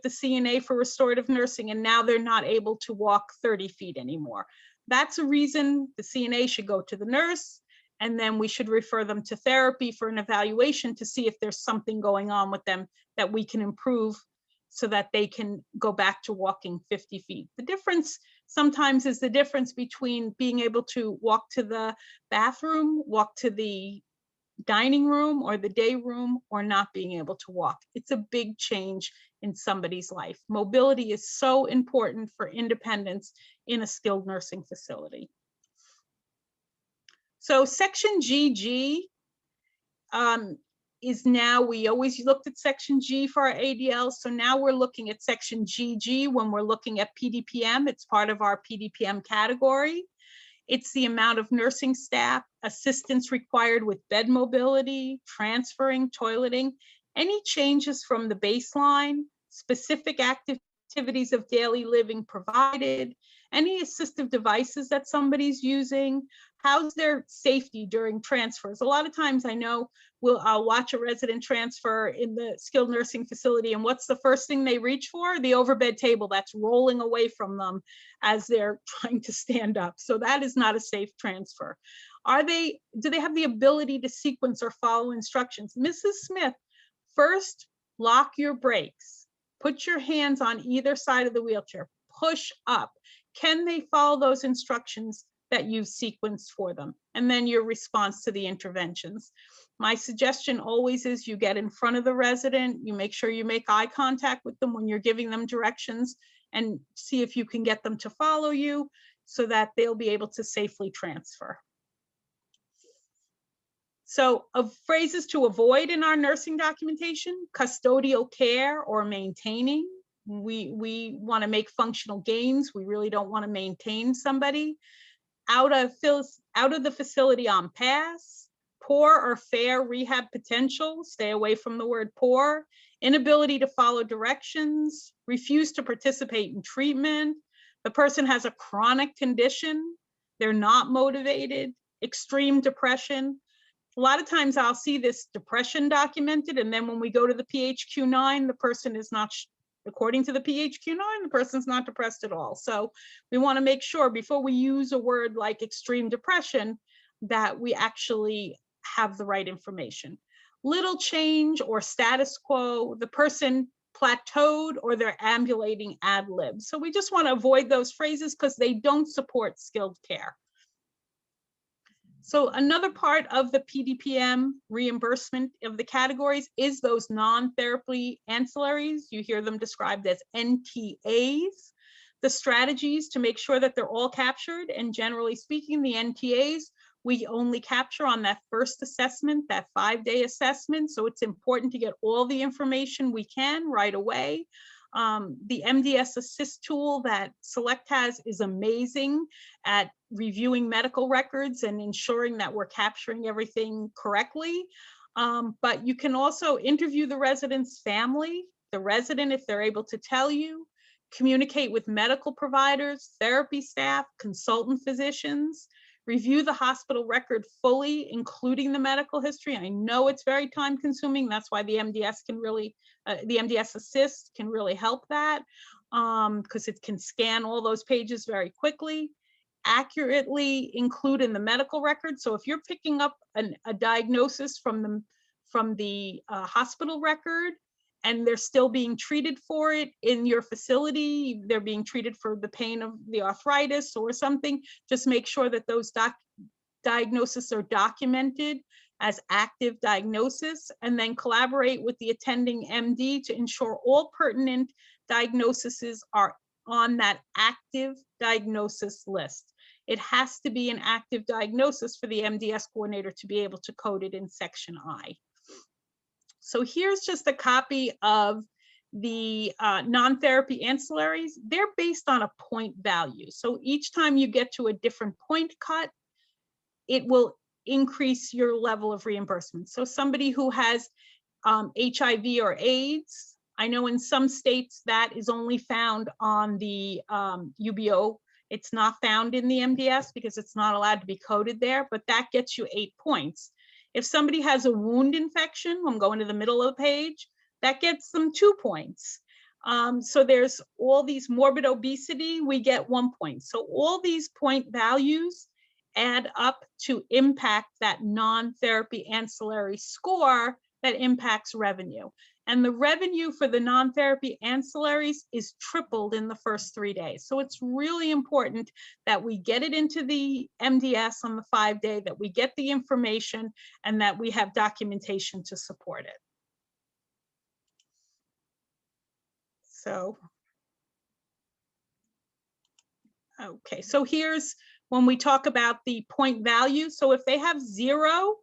B: the CNA for restorative nursing, and now they're not able to walk 30 feet anymore. That's a reason the CNA should go to the nurse, and then we should refer them to therapy for an evaluation to see if there's something going on with them that we can improve so that they can go back to walking 50 feet. The difference sometimes is the difference between being able to walk to the bathroom, walk to the dining room or the day room, or not being able to walk. It's a big change in somebody's life. Mobility is so important for independence in a skilled nursing facility. So section GG is now, we always looked at section G for our ADL. So now we're looking at section GG when we're looking at PDPM. It's part of our PDPM category. It's the amount of nursing staff, assistance required with bed mobility, transferring, toileting, any changes from the baseline, specific activities of daily living provided, any assistive devices that somebody's using, how's their safety during transfers. A lot of times I know I'll watch a resident transfer in the skilled nursing facility, and what's the first thing they reach for? The overbed table that's rolling away from them as they're trying to stand up. So that is not a safe transfer. Do they have the ability to sequence or follow instructions? Mrs. Smith, first lock your brakes, Put your hands on either side of the wheelchair, push up. Can they follow those instructions that you've sequenced for them? And then your response to the interventions. My suggestion always is you get in front of the resident, you make sure you make eye contact with them when you're giving them directions, and see if you can get them to follow you so that they'll be able to safely transfer. So phrases to avoid in our nursing documentation: custodial care or maintaining. We want to make functional gains. We really don't want to maintain somebody. Out of the facility on pass. Poor or fair rehab potential. Stay away from the word poor. Inability to follow directions. Refuse to participate in treatment. The person has a chronic condition. They're not motivated. Extreme depression. A lot of times I'll see this depression documented, and then when we go to the PHQ-9, the person is not, according to the PHQ-9, the person's not depressed at all. So we want to make sure before we use a word like extreme depression that we actually have the right information. Little change or status quo, the person plateaued or they're ambulating ad lib. So we just want to avoid those phrases because they don't support skilled care. So another part of the PDPM reimbursement of the categories is those non-therapy ancillaries. You hear them described as NTAs. The strategies to make sure that they're all captured, and generally speaking, the NTAs, we only capture on that first assessment, that 5-day assessment. So it's important to get all the information we can right away. The MDS Assist tool that Select has is amazing at reviewing medical records and ensuring that we're capturing everything correctly. But you can also interview the resident's family, the resident, if they're able to tell you, communicate with medical providers, therapy staff, consultant physicians, review the hospital record fully, including the medical history. I know it's very time consuming. That's why the MDS can really, the MDS Assist can really help that because it can scan all those pages very quickly, accurately include in the medical record. So if you're picking up a diagnosis from the hospital record, and they're still being treated for it in your facility, they're being treated for the pain of the arthritis or something, just make sure that those diagnoses are documented as active diagnosis, and then collaborate with the attending MD to ensure all pertinent diagnoses are on that active diagnosis list. It has to be an active diagnosis for the MDS coordinator to be able to code it in section I. So here's just a copy of the non-therapy ancillaries. They're based on a point value. So each time you get to a different point cut, it will increase your level of reimbursement. So somebody who has HIV or AIDS, I know in some states that is only found on the UBO. It's not found in the MDS because it's not allowed to be coded there, but that gets you 8 points. If somebody has a wound infection, I'm going to the middle of the page, that gets them 2 points. So there's all these morbid obesity, we get 1 point. So all these point values add up to impact that non-therapy ancillary score that impacts revenue. And the revenue for the non-therapy ancillaries is tripled in the first 3 days. So it's really important that we get it into the MDS on the 5-day, that we get the information, and that we have documentation to support it. So, okay, so here's when we talk about the point value. So if they have 0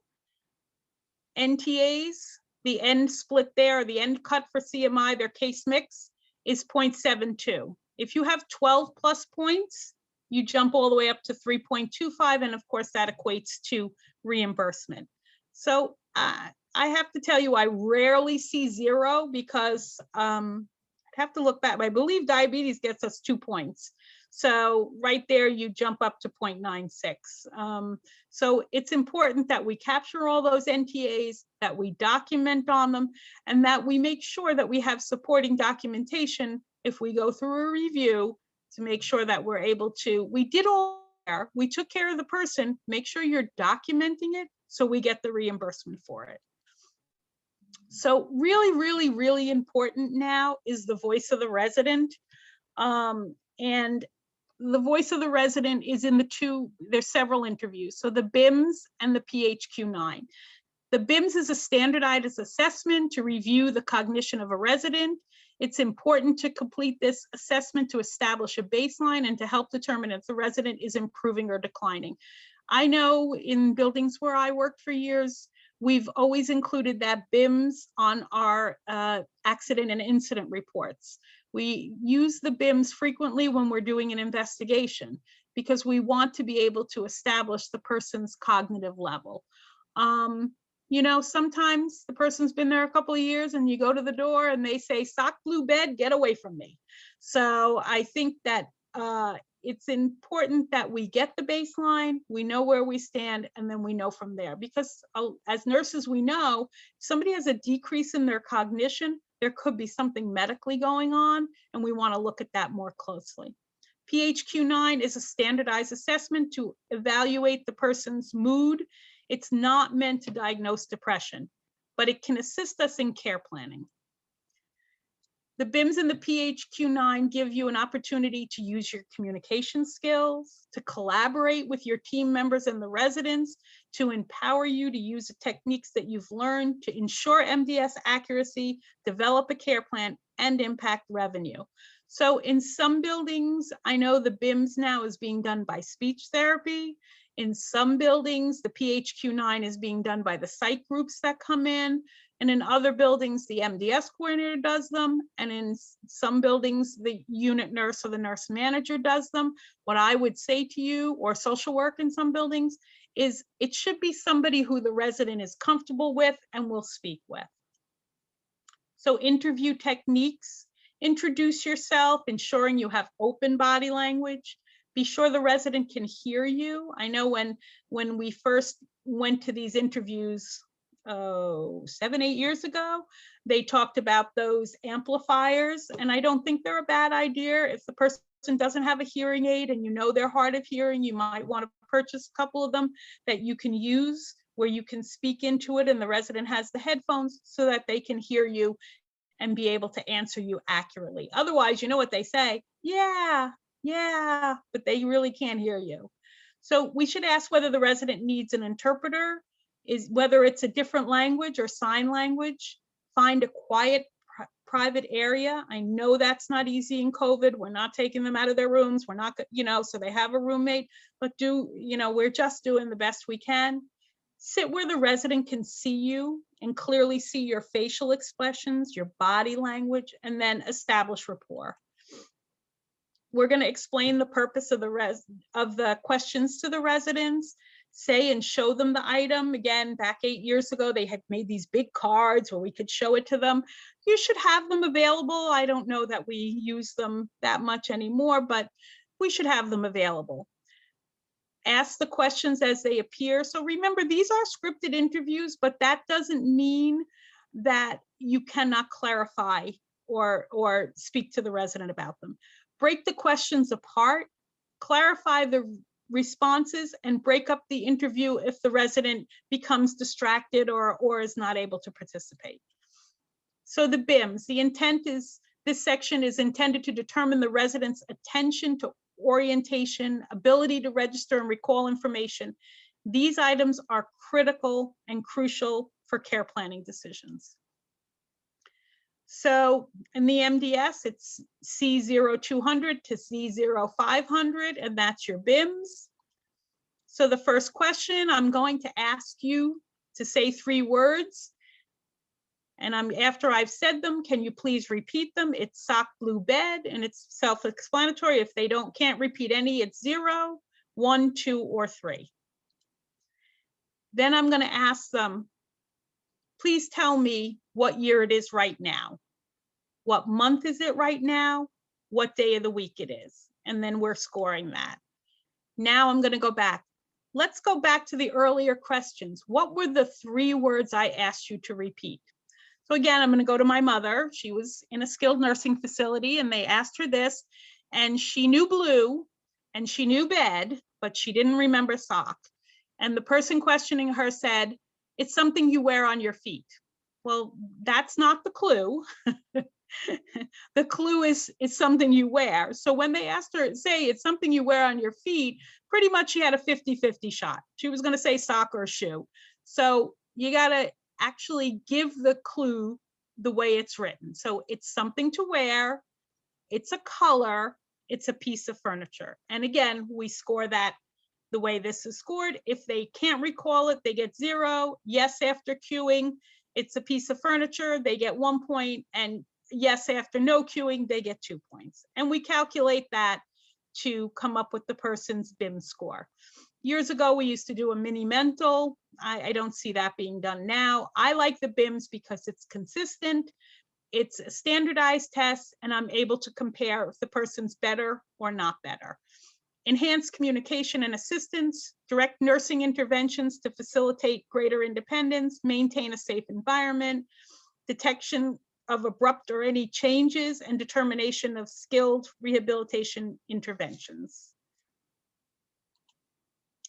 B: NTAs, the end split there, the end cut for CMI, their case mix is 0.72. If you have 12 plus points, you jump all the way up to 3.25. And of course that equates to reimbursement. So I have to tell you, I rarely see 0 because I'd have to look back. I believe diabetes gets us 2 points. So right there, you jump up to 0.96. So it's important that we capture all those NTAs, that we document on them, and that we make sure that we have supporting documentation if we go through a review to make sure that we're able to, we did all there, we took care of the person, make sure you're documenting it so we get the reimbursement for it. So really, really, really important now is the voice of the resident. And the voice of the resident is in there's several interviews. So the BIMS and the PHQ-9. The BIMS is a standardized assessment to review the cognition of a resident. It's important to complete this assessment to establish a baseline and to help determine if the resident is improving or declining. I know in buildings where I worked for years, we've always included that BIMS on our accident and incident reports. We use the BIMS frequently when we're doing an investigation because we want to be able to establish the person's cognitive level. You know, sometimes the person's been there a couple of years and you go to the door and they say, sock blue bed, get away from me. So I think that it's important that we get the baseline, we know where we stand, and then we know from there. Because as nurses, we know if somebody has a decrease in their cognition, there could be something medically going on, and we want to look at that more closely. PHQ-9 is a standardized assessment to evaluate the person's mood. It's not meant to diagnose depression, but it can assist us in care planning. The BIMS and the PHQ-9 give you an opportunity to use your communication skills, to collaborate with your team members and the residents, to empower you to use the techniques that you've learned to ensure MDS accuracy, develop a care plan, and impact revenue. So in some buildings, I know the BIMS now is being done by speech therapy. In some buildings, the PHQ-9 is being done by the psych groups that come in. And in other buildings, the MDS coordinator does them. And in some buildings, the unit nurse or the nurse manager does them. What I would say to you, or social work in some buildings, is it should be somebody who the resident is comfortable with and will speak with. So interview techniques, introduce yourself, ensuring you have open body language. Be sure the resident can hear you. I know when we first went to these interviews, 7, 8 years ago, they talked about those amplifiers, and I don't think they're a bad idea. If the person doesn't have a hearing aid and you know they're hard of hearing, you might want to purchase a couple of them that you can use where you can speak into it and the resident has the headphones so that they can hear you and be able to answer you accurately. Otherwise, you know what they say, yeah, but they really can't hear you. So we should ask whether the resident needs an interpreter, whether it's a different language or sign language. Find a quiet, private area. I know that's not easy in COVID. We're not taking them out of their rooms. We're not, so they have a roommate, but we're just doing the best we can. Sit where the resident can see you and clearly see your facial expressions, your body language, and then establish rapport. We're going to explain the purpose of the questions to the residents, say and show them the item. Again, back 8 years ago, they had made these big cards where we could show it to them. You should have them available. I don't know that we use them that much anymore, but we should have them available. Ask the questions as they appear. So remember, these are scripted interviews, but that doesn't mean that you cannot clarify or speak to the resident about them. Break the questions apart, clarify the responses, and break up the interview if the resident becomes distracted or is not able to participate. So the BIMS, this section is intended to determine the resident's attention to orientation, ability to register and recall information. These items are critical and crucial for care planning decisions. So in the MDS, it's C0200 to C0500, and that's your BIMS. So the first question, I'm going to ask you to say 3 words. And after I've said them, can you please repeat them? It's sock blue bed, and it's self-explanatory. If they can't repeat any, it's 0, 1, 2, or 3. Then I'm going to ask them, please tell me what year it is right now. What month is it right now? What day of the week it is? And then we're scoring that. Now I'm going to go back. Let's go back to the earlier questions. What were the 3 words I asked you to repeat? So again, I'm going to go to my mother. She was in a skilled nursing facility and they asked her this, and she knew blue and she knew bed, but she didn't remember sock. And the person questioning her said, it's something you wear on your feet. Well, that's not the clue. The clue is something you wear. So when they asked her, say it's something you wear on your feet, pretty much she had a 50-50 shot. She was going to say sock or shoe. So you got to actually give the clue the way it's written. So it's something to wear, it's a color, it's a piece of furniture. And again, we score that the way this is scored. If they can't recall it, they get 0. Yes, after queuing, it's a piece of furniture, they get 1 point, and yes, after no queuing, they get 2 points. And we calculate that to come up with the person's BIM score. Years ago, we used to do a mini mental. I don't see that being done now. I like the BIMs because it's consistent, it's a standardized test, and I'm able to compare if the person's better or not better. Enhanced communication and assistance, direct nursing interventions to facilitate greater independence, maintain a safe environment, detection of abrupt or any changes, and determination of skilled rehabilitation interventions.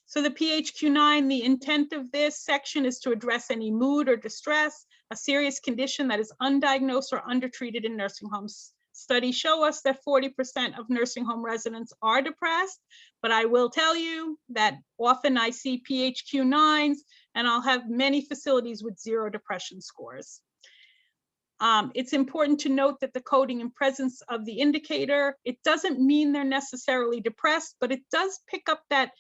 B: So the PHQ-9, the intent of this section is to address any mood or distress, a serious condition that is undiagnosed or undertreated in nursing homes. Studies show us that 40% of nursing home residents are depressed, but I will tell you that often I see PHQ-9s and I'll have many facilities with 0 depression scores. It's important to note that the coding and presence of the indicator, it doesn't mean they're necessarily depressed, but it does pick up that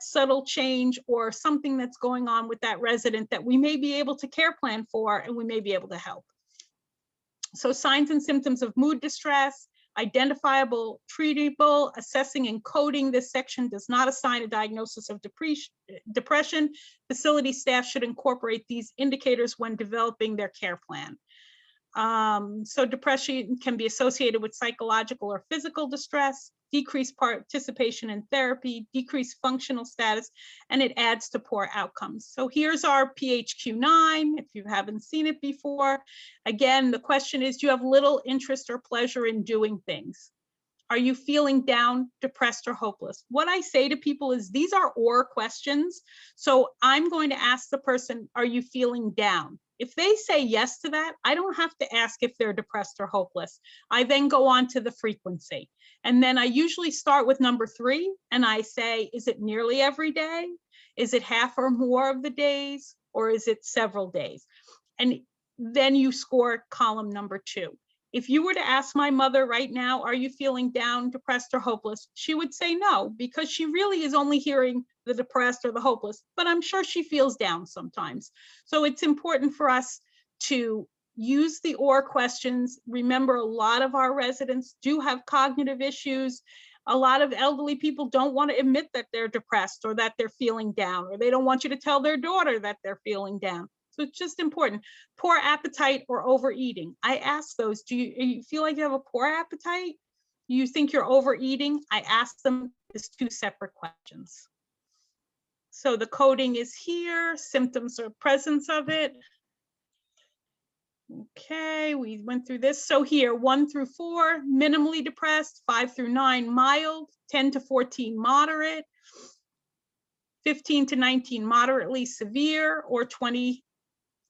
B: subtle change or something that's going on with that resident that we may be able to care plan for and we may be able to help. So signs and symptoms of mood distress, identifiable, treatable, assessing and coding. This section does not assign a diagnosis of depression. Facility staff should incorporate these indicators when developing their care plan. So depression can be associated with psychological or physical distress, decreased participation in therapy, decreased functional status, and it adds to poor outcomes. So here's our PHQ-9, if you haven't seen it before. Again, the question is, do you have little interest or pleasure in doing things? Are you feeling down, depressed, or hopeless? What I say to people is these are or questions. So I'm going to ask the person, are you feeling down? If they say yes to that, I don't have to ask if they're depressed or hopeless. I then go on to the frequency. And then I usually start with number 3 and I say, is it nearly every day? Is it half or more of the days? Or is it several days? And then you score column number 2. If you were to ask my mother right now, are you feeling down, depressed, or hopeless? She would say no, because she really is only hearing the depressed or the hopeless, but I'm sure she feels down sometimes. So it's important for us to use the or questions. Remember, a lot of our residents do have cognitive issues. A lot of elderly people don't want to admit that they're depressed or that they're feeling down, or they don't want you to tell their daughter that they're feeling down. So it's just important. Poor appetite or overeating. I ask those, do you feel like you have a poor appetite? You think you're overeating? I ask them as 2 separate questions. So the coding is here, symptoms or presence of it. Okay, we went through this. So here, 1 through 4, minimally depressed, 5 through 9, mild, 10 to 14, moderate, 15 to 19, moderately severe, or 20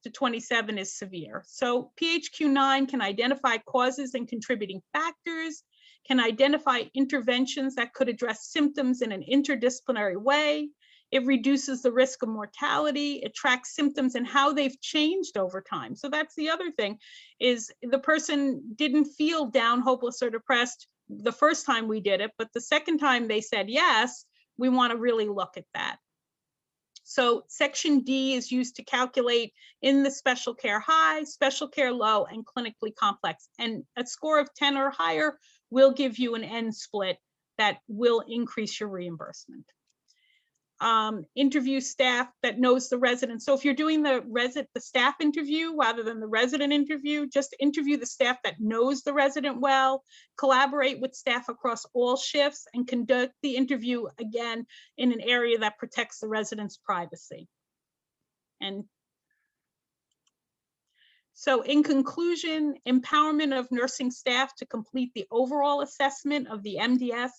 B: to 27 is severe. So PHQ-9 can identify causes and contributing factors, can identify interventions that could address symptoms in an interdisciplinary way. It reduces the risk of mortality. It tracks symptoms and how they've changed over time. So that's the other thing, is the person didn't feel down, hopeless, or depressed the first time we did it, but the second time they said yes, we want to really look at that. So section D is used to calculate in the special care high, special care low, and clinically complex. And a score of 10 or higher will give you an N split that will increase your reimbursement. Interview staff that knows the resident. So if you're doing the staff interview rather than the resident interview, just interview the staff that knows the resident well, collaborate with staff across all shifts, and conduct the interview again in an area that protects the resident's privacy. And so in conclusion, empowerment of nursing staff to complete the overall assessment of the MDS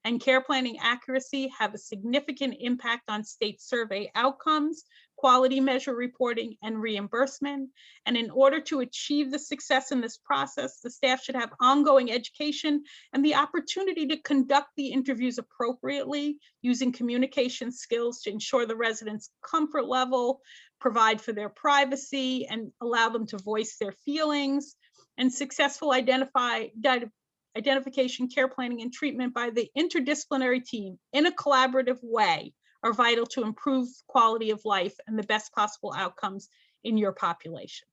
B: and care planning accuracy have a significant impact on state survey outcomes, quality measure reporting, and reimbursement. And in order to achieve the success in this process, the staff should have ongoing education and the opportunity to conduct the interviews appropriately, using communication skills to ensure the residents' comfort level, provide for their privacy, and allow them to voice their feelings, and successful identification, care planning, and treatment by the interdisciplinary team in a collaborative way are vital to improve quality of life and the best possible outcomes in your population.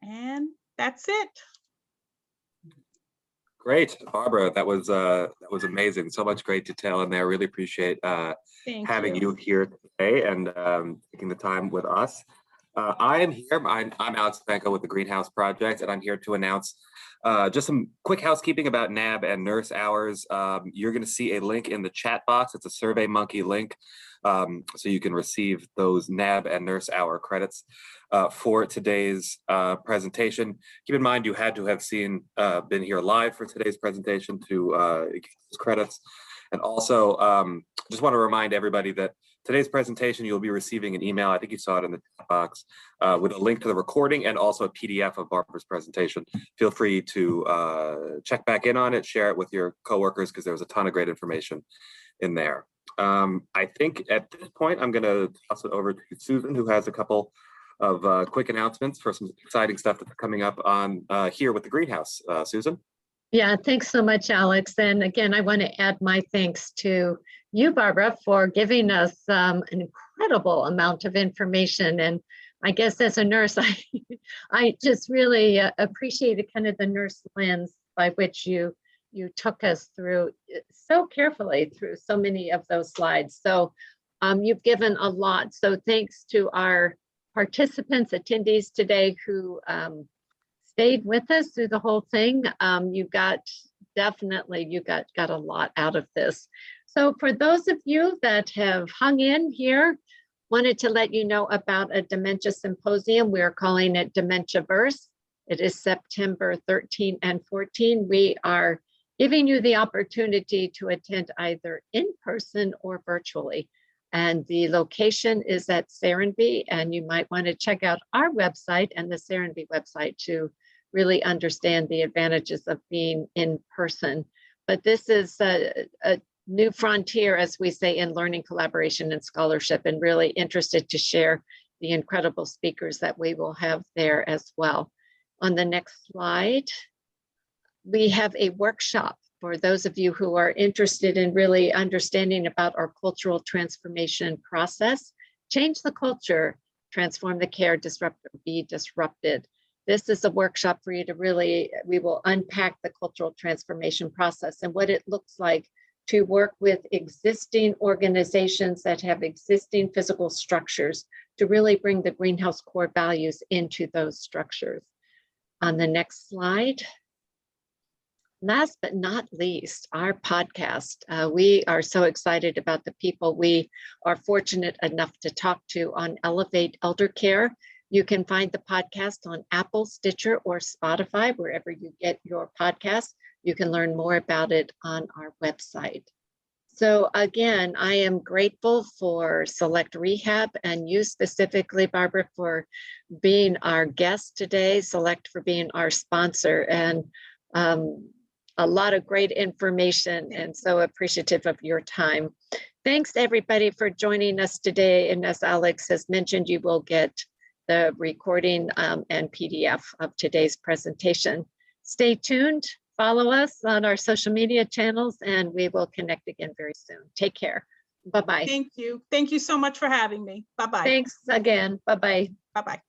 B: And that's it.
C: Great, Barbara. That was amazing. So much great detail in there. Really appreciate having you here today and taking the time with us. I am here. I'm Alex Banco with the Greenhouse Project, and I'm here to announce just some quick housekeeping about NAB and nurse hours. You're going to see a link in the chat box. It's a SurveyMonkey link, so you can receive those NAB and nurse hour credits for today's presentation. Keep in mind, you had to have been here live for today's presentation to get those credits. And also, just want to remind everybody that today's presentation, you'll be receiving an email, I think you saw it in the chat box, with a link to the recording and also a PDF of Barbara's presentation. Feel free to check back in on it, share it with your coworkers, because there's a ton of great information in there. I think at this point, I'm going to toss it over to Susan, who has a couple of quick announcements for some exciting stuff that's coming up on here with the Greenhouse. Susan?
A: Yeah, thanks so much, Alex. And again, I want to add my thanks to you, Barbara, for giving us an incredible amount of information. And I guess as a nurse, I just really appreciated kind of the nurse lens by which you took us through so carefully through so many of those slides. So you've given a lot. So thanks to our participants, attendees today who stayed with us through the whole thing. You got a lot out of this. So for those of you that have hung in here, wanted to let you know about a dementia symposium. We're calling it Dementiaverse. It is September 13 and 14. We are giving you the opportunity to attend either in person or virtually. And the location is at Serenbe, and you might want to check out our website and the Serenbe website to really understand the advantages of being in person. But this is a new frontier, as we say, in learning, collaboration, and scholarship, and really interested to share the incredible speakers that we will have there as well. On the next slide, we have a workshop for those of you who are interested in really understanding about our cultural transformation process. Change the culture, transform the care, disrupt or be disrupted. This is a workshop for you to really, we will unpack the cultural transformation process and what it looks like to work with existing organizations that have existing physical structures to really bring the Greenhouse core values into those structures. On the next slide. Last but not least, our podcast. We are so excited about the people we are fortunate enough to talk to on Elevate Elder Care. You can find the podcast on Apple, Stitcher, or Spotify, wherever you get your podcast. You can learn more about it on our website. So again, I am grateful for Select Rehab and you specifically, Barbara, for being our guest today, Select for being our sponsor, and a lot of great information, and so appreciative of your time. Thanks everybody for joining us today. And as Alex has mentioned, you will get the recording and PDF of today's presentation. Stay tuned, follow us on our social media channels, and we will connect again very soon. Take care. Bye-bye.
B: Thank you. Thank you so much for having me. Bye-bye.
A: Thanks again. Bye-bye.
B: Bye-bye.